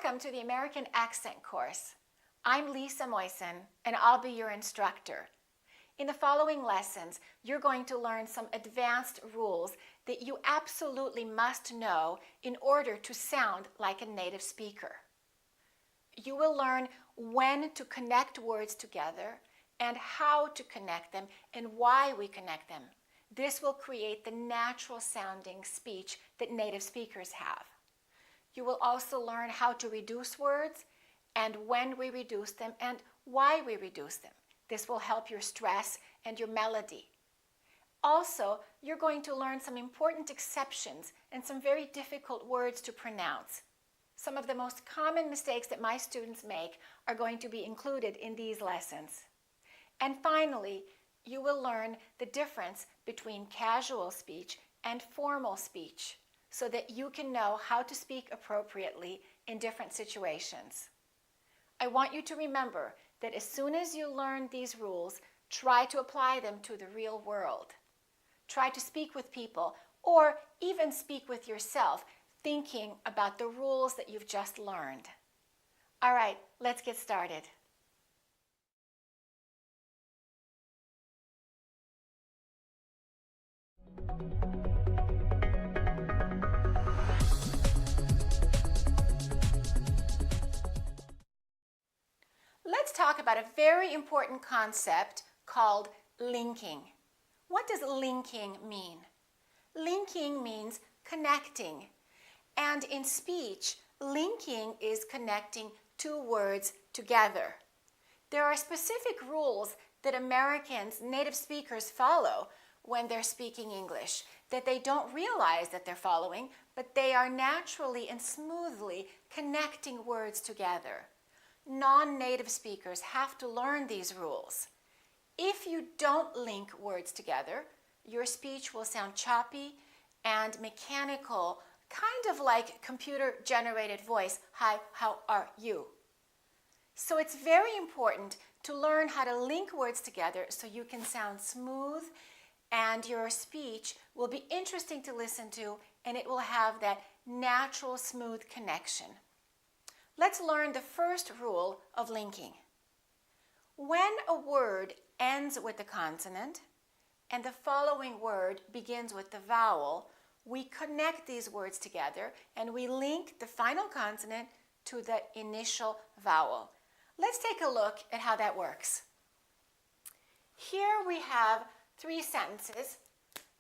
Welcome to the American Accent course. I'm Lisa Moisen, and I'll be your instructor. In the following lessons, you're going to learn some advanced rules that you absolutely must know in order to sound like a native speaker. You will learn when to connect words together and how to connect them and why we connect them. This will create the natural sounding speech that native speakers have. You will also learn how to reduce words and when we reduce them and why we reduce them. This will help your stress and your melody. Also, you're going to learn some important exceptions and some very difficult words to pronounce. Some of the most common mistakes that my students make are going to be included in these lessons. And finally, you will learn the difference between casual speech and formal speech, so that you can know how to speak appropriately in different situations. I want you to remember that as soon as you learn these rules, try to apply them to the real world. Try to speak with people, or even speak with yourself, thinking about the rules that you've just learned. All right, let's get started. Let's talk about a very important concept called linking. What does linking mean? Linking means connecting. And in speech, linking is connecting two words together. There are specific rules that Americans, native speakers, follow when they're speaking English that they don't realize that they're following, but they are naturally and smoothly connecting words together. Non-native speakers have to learn these rules. If you don't link words together, your speech will sound choppy and mechanical, kind of like computer-generated voice. Hi, how are you? So it's very important to learn how to link words together so you can sound smooth and your speech will be interesting to listen to and it will have that natural, smooth connection. Let's learn the first rule of linking. When a word ends with a consonant and the following word begins with the vowel, we connect these words together and we link the final consonant to the initial vowel. Let's take a look at how that works. Here we have three sentences.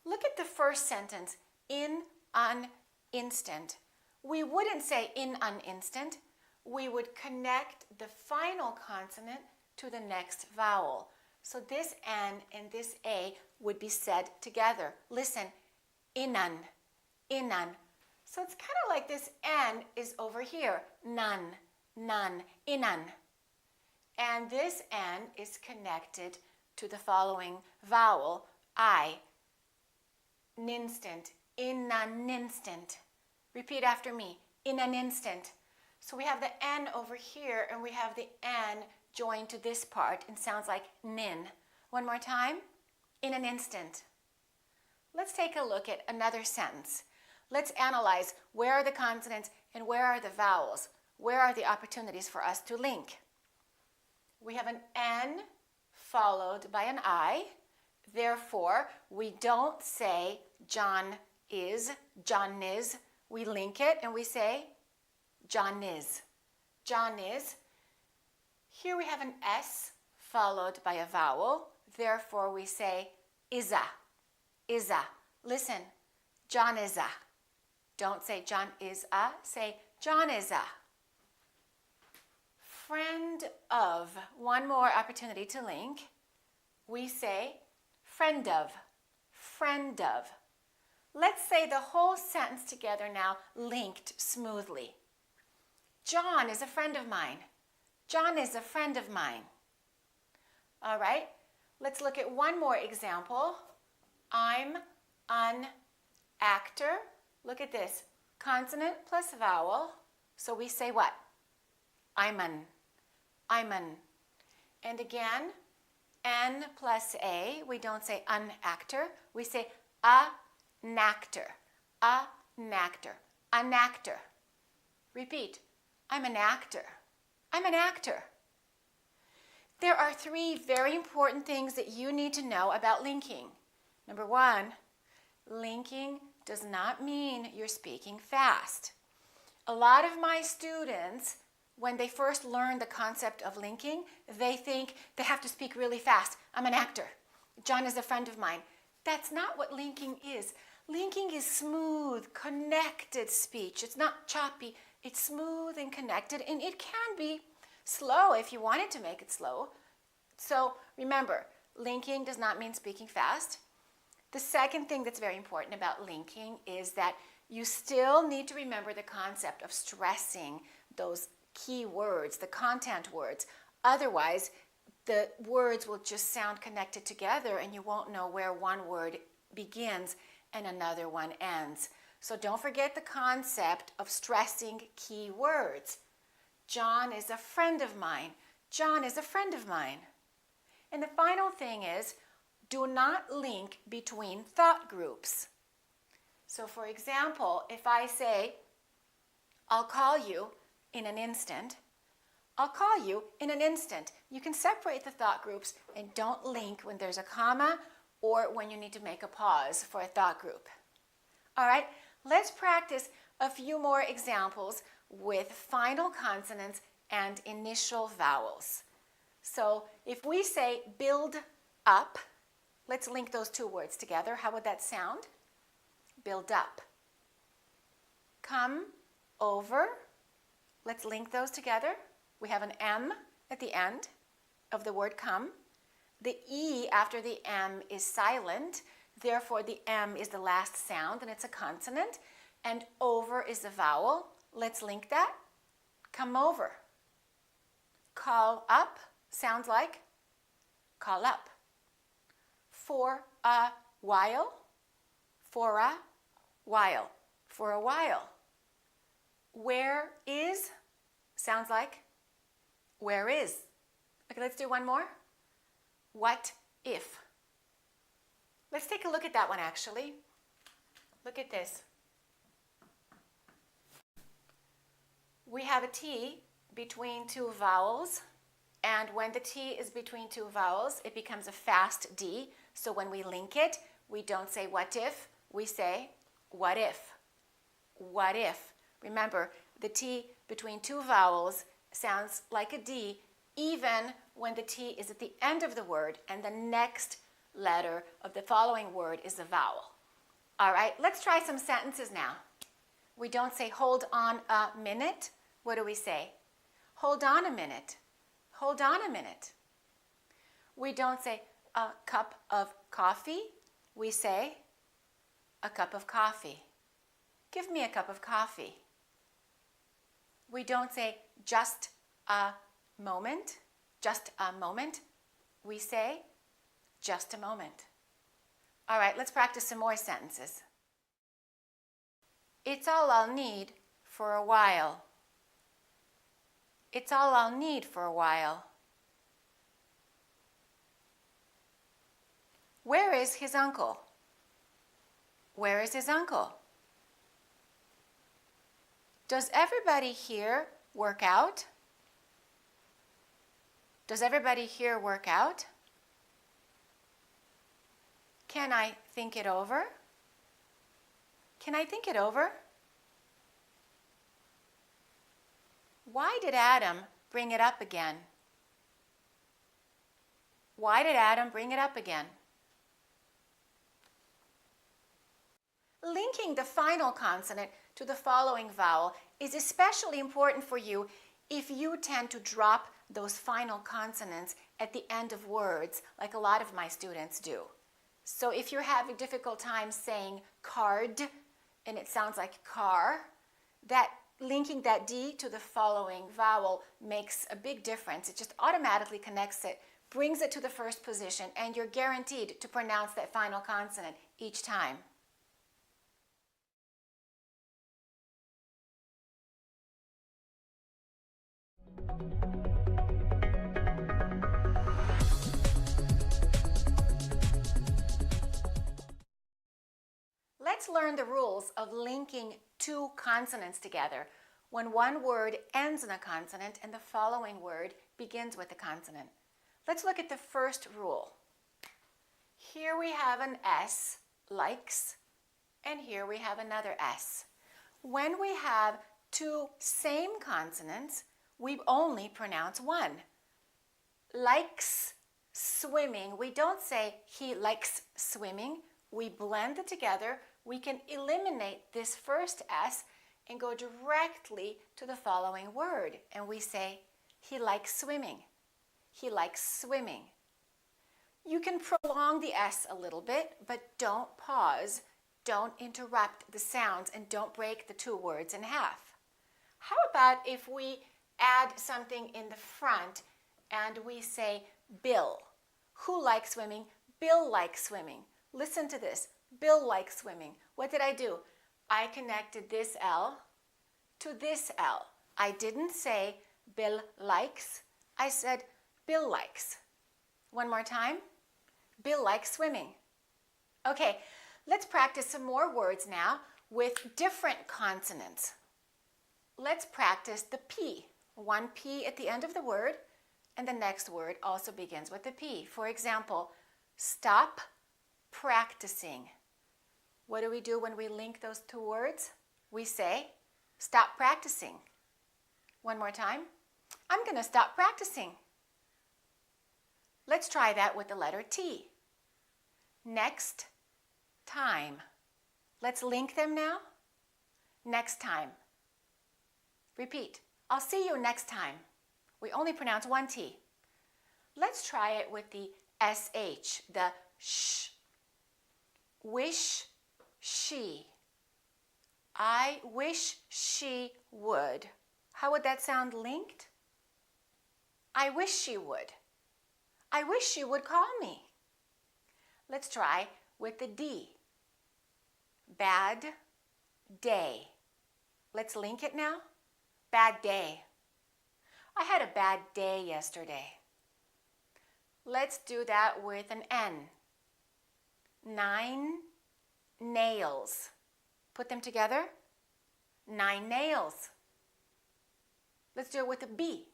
Look at the first sentence, in an instant. We wouldn't say in an instant. We would connect the final consonant to the next vowel. So this N and this A would be said together. Listen, inan, inan. So it's kind of like this N is over here, none, none, inan. And this N is connected to the following vowel, I, ninstant, in an instant. Repeat after me, in an instant. So we have the N over here and we have the N joined to this part and sounds like nin. One more time, in an instant. Let's take a look at another sentence. Let's analyze where are the consonants and where are the vowels. Where are the opportunities for us to link? We have an N followed by an I. Therefore, we don't say John is. We link it and we say John is. John is. Here we have an S followed by a vowel. Therefore, we say isa. Isa. Listen, John is a. Don't say John is a. Say John is a. Friend of. One more opportunity to link. We say friend of. Friend of. Let's say the whole sentence together now, linked smoothly. John is a friend of mine. John is a friend of mine. All right, let's look at one more example. I'm an actor. Look at this, consonant plus vowel. So we say what? I'm an. And again, N plus A, we don't say an actor. We say an actor. An actor. Repeat, I'm an actor. I'm an actor. There are 3 very important things that you need to know about linking. Number 1, linking does not mean you're speaking fast. A lot of my students, when they first learn the concept of linking, they think they have to speak really fast. I'm an actor. John is a friend of mine. That's not what linking is. Linking is smooth, connected speech. It's not choppy. It's smooth and connected, and it can be slow if you wanted to make it slow. So remember, linking does not mean speaking fast. The second thing that's very important about linking is that you still need to remember the concept of stressing those key words, the content words. Otherwise, the words will just sound connected together and you won't know where one word begins and another one ends. So don't forget the concept of stressing key words. John is a friend of mine. John is a friend of mine. And the final thing is, do not link between thought groups. So for example, if I say, I'll call you in an instant, I'll call you in an instant. You can separate the thought groups and don't link when there's a comma or when you need to make a pause for a thought group. All right, let's practice a few more examples with final consonants and initial vowels. So if we say build up, let's link those 2 words together. How would that sound? Build up. Come over. Let's link those together. We have an M at the end of the word come. The E after the M is silent. Therefore, the M is the last sound and it's a consonant. And over is a vowel. Let's link that. Come over. Call up sounds like call up. For a while. For a while. For a while. Where is sounds like where is. Okay, let's do one more. What if? Let's take a look at that one actually. Look at this. We have a T between 2 vowels, and when the T is between 2 vowels, it becomes a fast D. So when we link it, we don't say what if, we say what if. What if. Remember, the T between 2 vowels sounds like a D even when the T is at the end of the word and the next letter of the following word is a vowel. All right, let's try some sentences now. We don't say hold on a minute. What do we say? Hold on a minute. Hold on a minute. We don't say a cup of coffee. We say a cup of coffee. Give me a cup of coffee. We don't say just a moment. Just a moment. We say just a moment. All right, let's practice some more sentences. It's all I'll need for a while. It's all I'll need for a while. Where is his uncle? Where is his uncle? Does everybody here work out? Does everybody here work out? Can I think it over? Can I think it over? Why did Adam bring it up again? Why did Adam bring it up again? Linking the final consonant to the following vowel is especially important for you if you tend to drop those final consonants at the end of words, like a lot of my students do. So if you're having a difficult time saying card, and it sounds like car, that linking that D to the following vowel makes a big difference. It just automatically connects it, brings it to the first position, and you're guaranteed to pronounce that final consonant each time. Let's learn the rules of linking 2 consonants together. when one word ends in a consonant and the following word begins with a consonant. Let's look at the first rule. Here we have an S, likes, and here we have another S. When we have two same consonants, we only pronounce one. Likes swimming. We don't say he likes swimming. We blend it together. We can eliminate this first S and go directly to the following word. And we say, he likes swimming. He likes swimming. You can prolong the S a little bit, but don't pause. Don't interrupt the sounds and don't break the two words in half. How about if we add something in the front and we say Bill? Who likes swimming? Bill likes swimming. Listen to this. Bill likes swimming. What did I do? I connected this L to this L. I didn't say Bill likes. I said Bill likes. One more time. Bill likes swimming. Okay, let's practice some more words now with different consonants. Let's practice the P. One P at the end of the word, and the next word also begins with a P. For example, stop practicing. What do we do when we link those two words? We say, stop practicing. One more time. I'm going to stop practicing. Let's try that with the letter T. Next time. Let's link them now. Next time. Repeat. I'll see you next time. We only pronounce one T. Let's try it with the SH, the sh. Wish she. I wish she would. How would that sound linked? I wish she would. I wish she would call me. Let's try with the D. Bad day. Let's link it now. Bad day. I had a bad day yesterday. Let's do that with an N. 9 nails. Put them together. 9 nails. Let's do it with a B.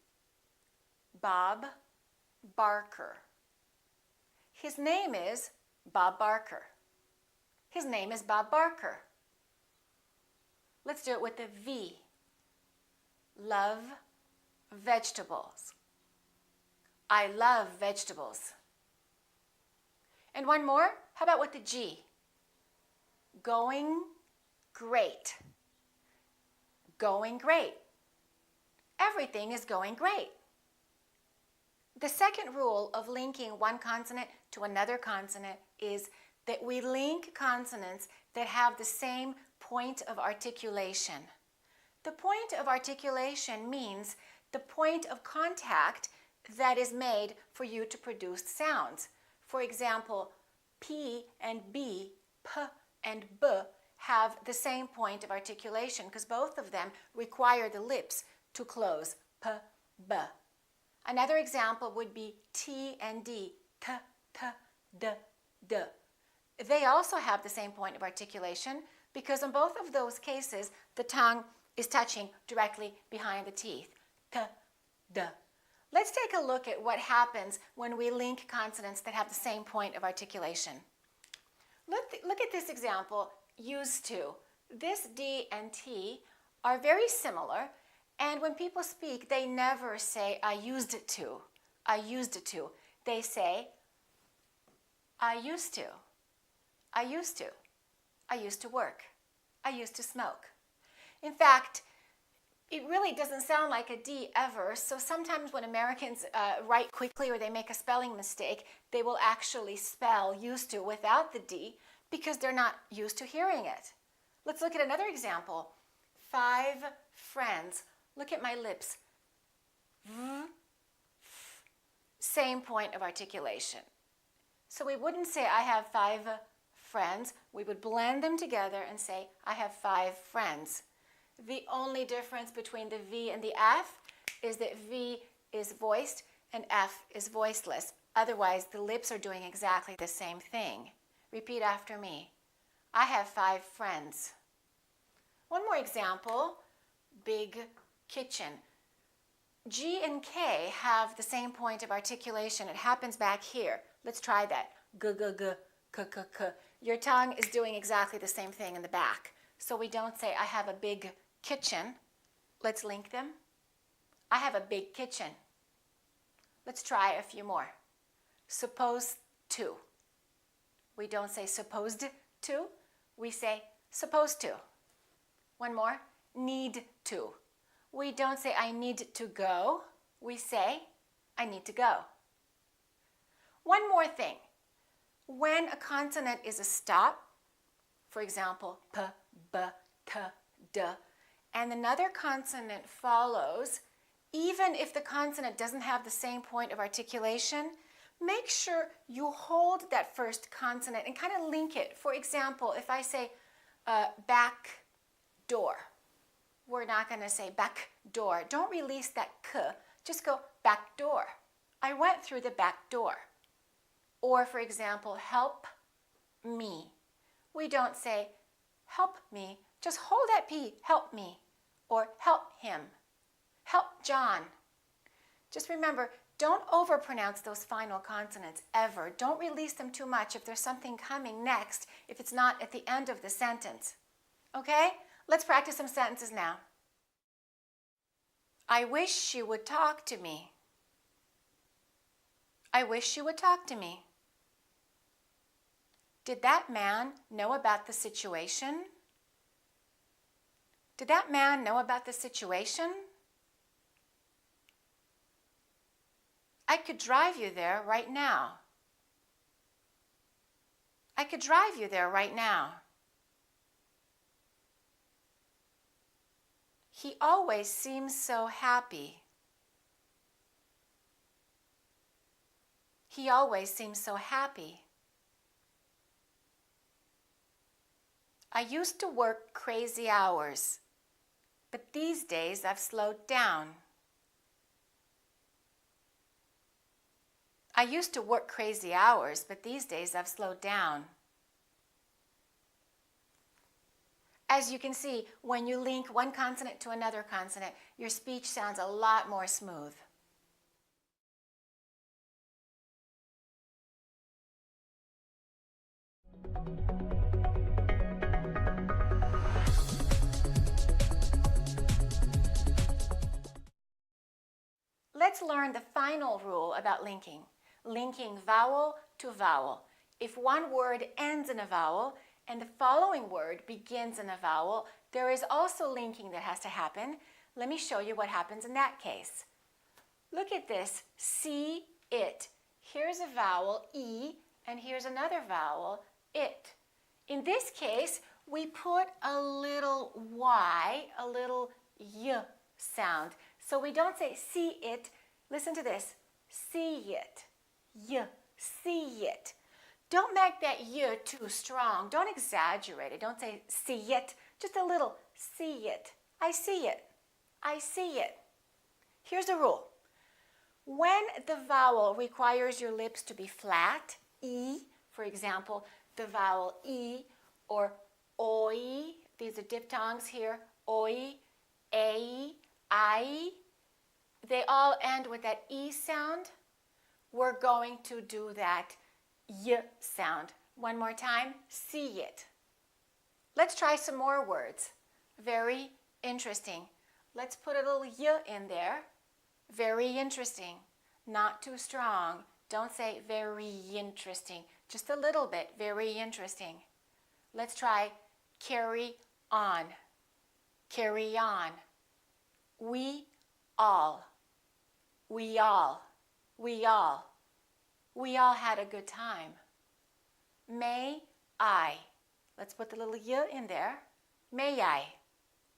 Bob Barker. His name is Bob Barker. His name is Bob Barker. Let's do it with a V. Love vegetables. I love vegetables. And one more. How about with the G? Going great. Going great. Everything is going great. The second rule of linking one consonant to another consonant is that we link consonants that have the same point of articulation. The point of articulation means the point of contact that is made for you to produce sounds. For example, P and B, P and B, have the same point of articulation because both of them require the lips to close, P, B. Another example would be T and D, T, T, D, D. They also have the same point of articulation because in both of those cases, the tongue is touching directly behind the teeth, T, D. Let's take a look at what happens when we link consonants that have the same point of articulation. Look at this example, used to. This D and T are very similar, and when people speak, they never say, I used it to. I used it to. They say, I used to. I used to. I used to work. I used to smoke. In fact, it really doesn't sound like a D ever, so sometimes when Americans write quickly or they make a spelling mistake, they will actually spell used to without the D because they're not used to hearing it. Let's look at another example. 5 friends. Look at my lips. Same point of articulation. So we wouldn't say I have 5 friends. We would blend them together and say I have 5 friends. The only difference between the V and the F is that V is voiced and F is voiceless. Otherwise, the lips are doing exactly the same thing. Repeat after me. I have 5 friends. One more example. big kitchen. G and K have the same point of articulation. It happens back here. Let's try that. G, g, g, k, k, k. Your tongue is doing exactly the same thing in the back. So we don't say, I have a big kitchen. Let's link them. I have a big kitchen. Let's try a few more. Supposed to. We don't say supposed to. We say supposed to. One more. Need to. We don't say I need to go. We say I need to go. One more thing. When a consonant is a stop, for example, p, b, t, d, and another consonant follows, even if the consonant doesn't have the same point of articulation, make sure you hold that first consonant and kind of link it. For example, if I say back door, we're not going to say back door. Don't release that k. Just go back door. I went through the back door. Or, for example, help me. We don't say help me. Just hold that P, help me. Or help him. Help John. Just remember, don't overpronounce those final consonants ever. Don't release them too much if there's something coming next, if it's not at the end of the sentence. Okay? Let's practice some sentences now. I wish she would talk to me. I wish she would talk to me. Did that man know about the situation? Did that man know about the situation? I could drive you there right now. I could drive you there right now. He always seems so happy. He always seems so happy. I used to work crazy hours, but these days I've slowed down. I used to work crazy hours, but these days I've slowed down. As you can see, when you link one consonant to another consonant, your speech sounds a lot more smooth. Let's learn the final rule about linking. Linking vowel to vowel. If one word ends in a vowel and the following word begins in a vowel, there is also linking that has to happen. Let me show you what happens in that case. Look at this, see, it. Here's a vowel, E, and here's another vowel, it. In this case, we put a little Y, a little Y sound. So we don't say see it. Listen to this, see it, Y, see it. Don't make that Y too strong. Don't exaggerate it. Don't say see it, just a little see it. I see it. I see it. Here's the rule. When the vowel requires your lips to be flat, E, for example, the vowel E or OI, these are diphthongs here, OI, A, I, they all end with that E sound. We're going to do that Y sound. One more time, see it. Let's try some more words. Very interesting. Let's put a little Y in there. Very interesting. Not too strong. Don't say very interesting. Just a little bit. Very interesting. Let's try carry on. Carry on. We all. We all. We all. We all had a good time. May I. Let's put the little Y in there. May I.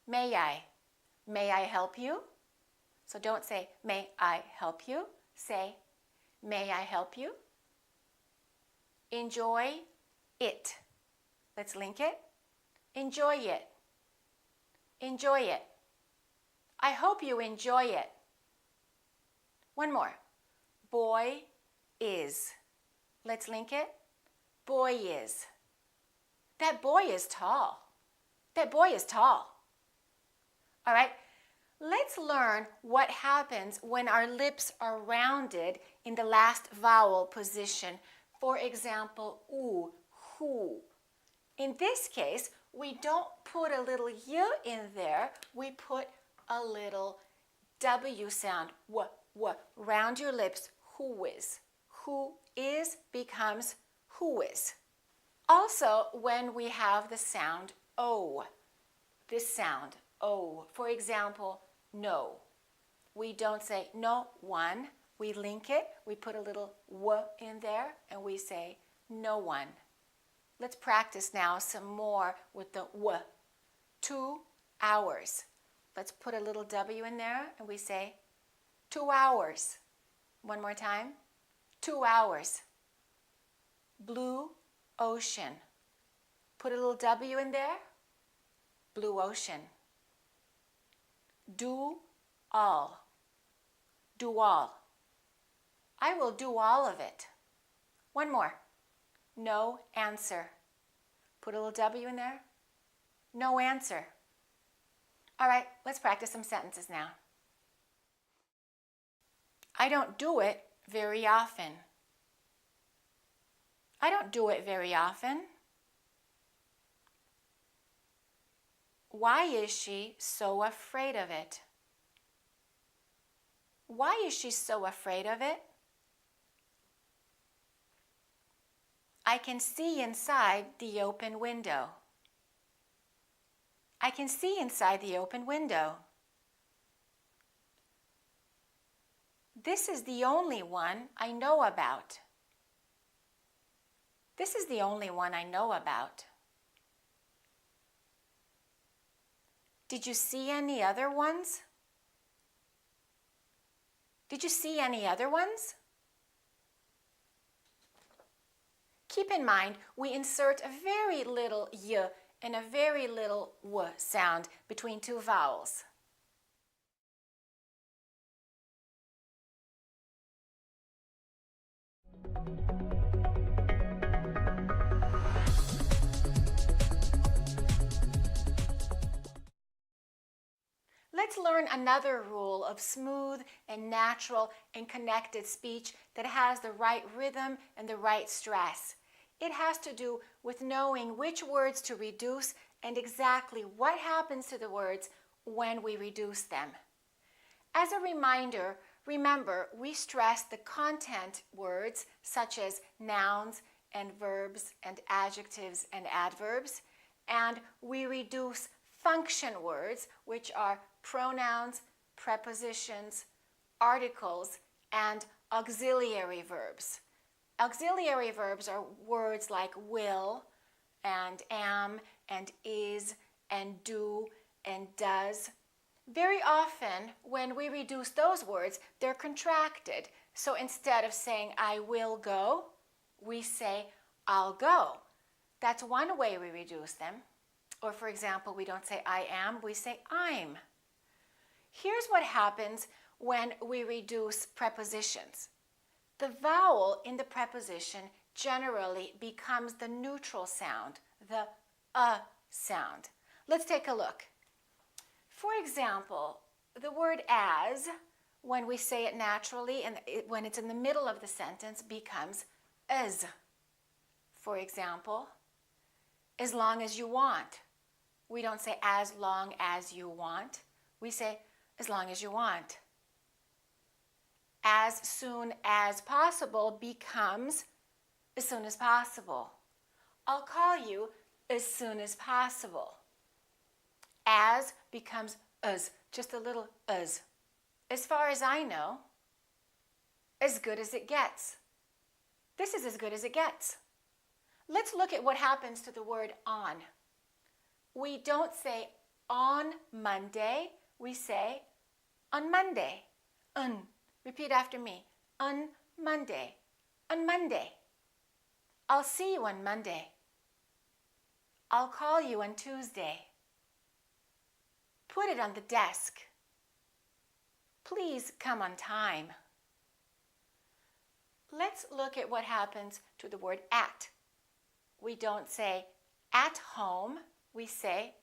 May I. May I help you? So don't say, may I help you? Say, may I help you? Enjoy it. Let's link it. Enjoy it. Enjoy it. I hope you enjoy it. One more. Boy is. Let's link it. Boy is. That boy is tall. That boy is tall. All right, let's learn what happens when our lips are rounded in the last vowel position. For example, oo, who. In this case, we don't put a little y in there, we put a little W sound, w. Round your lips, who is. Who is becomes who is. Also, when we have the sound O, this sound, O, for example, no. We don't say no one, we link it, we put a little w in there, and we say no one. Let's practice now some more with the w. 2 hours. Let's put a little W in there and we say 2 hours. One more time. 2 hours. Blue ocean. Put a little W in there. Blue ocean. Do all. Do all. I will do all of it. One more. No answer. Put a little W in there. No answer. All right, let's practice some sentences now. I don't do it very often. I don't do it very often. Why is she so afraid of it? Why is she so afraid of it? I can see inside the open window. I can see inside the open window. This is the only one I know about. This is the only one I know about. Did you see any other ones? Did you see any other ones? Keep in mind, we insert a very little y and a very little w sound between two vowels. Let's learn another rule of smooth and natural and connected speech that has the right rhythm and the right stress. It has to do with knowing which words to reduce and exactly what happens to the words when we reduce them. As a reminder, remember, we stress the content words such as nouns and verbs and adjectives and adverbs, and we reduce function words, which are pronouns, prepositions, articles, and auxiliary verbs. Auxiliary verbs are words like will and am and is and do and does. Very often, when we reduce those words, they're contracted. So instead of saying I will go, we say I'll go. That's one way we reduce them. Or for example, we don't say I am, we say I'm. Here's what happens when we reduce prepositions. The vowel in the preposition generally becomes the neutral sound, the sound. Let's take a look. For example, the word as, when we say it naturally and when it's in the middle of the sentence, becomes as. For example, as long as you want. We don't say as long as you want. We say as long as you want. As soon as possible becomes as soon as possible. I'll call you as soon as possible. As becomes as, just a little as. As far as I know, as good as it gets. This is as good as it gets. Let's look at what happens to the word on. We don't say on Monday, we say on Monday. Repeat after me. On Monday. On Monday. I'll see you on Monday. I'll call you on Tuesday. Put it on the desk. Please come on time. Let's look at what happens to the word at. We don't say at home, we say